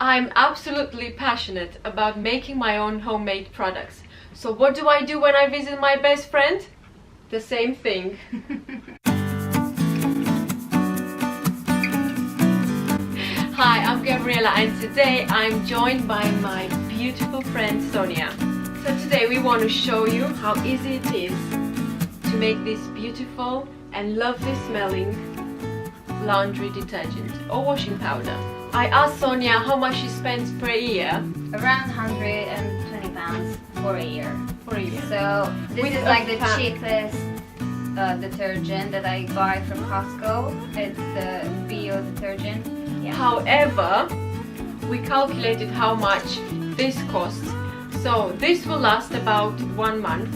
I'm absolutely passionate about making my own homemade products. So what do I do when I visit my best friend? The same thing. Hi, I'm Gabriela and today I'm joined by my beautiful friend Sonia. So today we want to show you how easy it is to make this beautiful and lovely smelling laundry detergent or washing powder. I asked Sonia how much she spends per year. Around £120 for a year. So this With is like the cheapest detergent that I buy from Costco. It's the bio detergent. Yeah. However, we calculated how much this costs. So this will last about 1 month.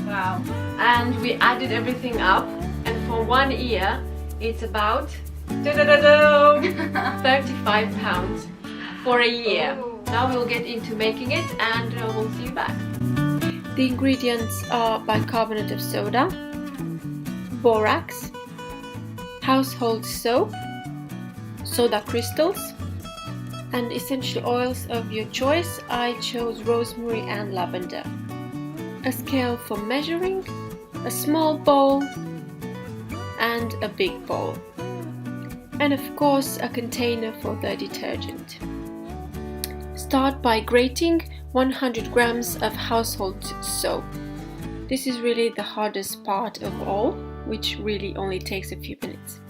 Wow. And we added everything up, and for 1 year it's about £35 for a year. Ooh. Now we'll get into making it and we'll see you back. The ingredients are bicarbonate of soda, borax, household soap, soda crystals, and essential oils of your choice. I chose rosemary and lavender. A scale for measuring, a small bowl and a big bowl, and of course a container for the detergent. Start by grating 100 grams of household soap. This is really the hardest part of all, which really only takes a few minutes.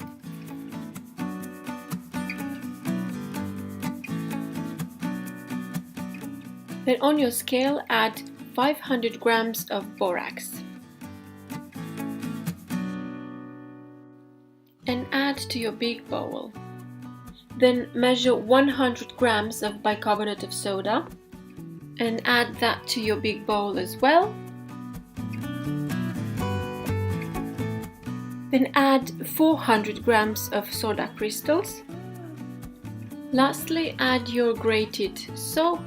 Then on your scale add 500 grams of borax and add to your big bowl. Then measure 100 grams of bicarbonate of soda and add that to your big bowl as well. Then add 400 grams of soda crystals. Lastly, add your grated soap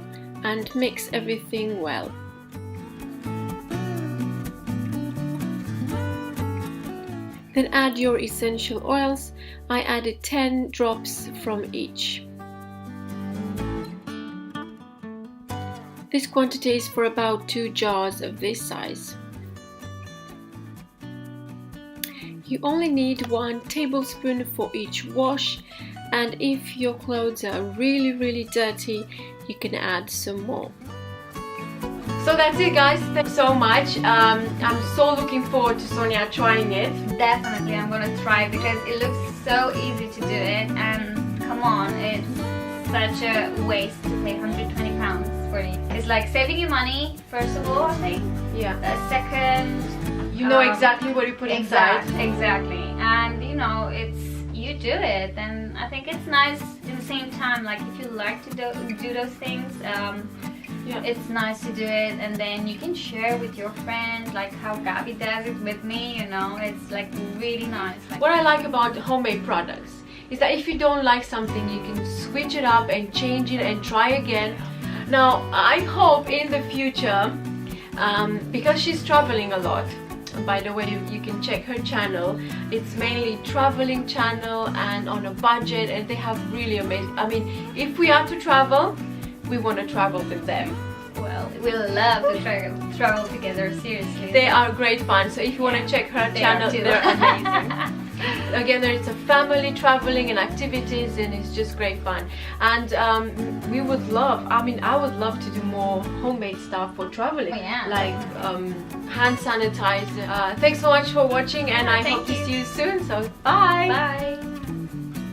and mix everything well. Then add your essential oils. I added 10 drops from each. This quantity is for about 2 jars of this size. You only need 1 tablespoon for each wash, and if your clothes are really dirty, you can add some more. So that's it, guys. Thanks so much. I'm so looking forward to Sonia trying it. Definitely, I'm gonna try because it looks so easy to do it, and come on, it's such a waste to pay £120 for it. It's like saving you money, first of all, I think. Yeah. Second, you know exactly what you put inside. Exactly, and you know, you do it, and I think it's nice at the same time. Like if you like to do those things, yeah, it's nice to do it, and then you can share with your friend, like how Gabi does it with me. You know, it's like really nice. What I like about homemade products is that if you don't like something, you can switch it up and change it and try again. Now I hope in the future, because she's traveling a lot. By the way, you can check her channel. It's mainly traveling channel and on a budget, and they have really amazing. I mean, if we are to travel, we want to travel with them. Well, we love to travel together, seriously. They are great fun. So if you want to check her channel, they're amazing. Again, it's a family traveling and activities, and it's just great fun. And we would love, I mean, I would love to do more homemade stuff for traveling. Oh, yeah. Like hand sanitizer. Thanks so much for watching, and I hope to see you soon. So bye. Bye.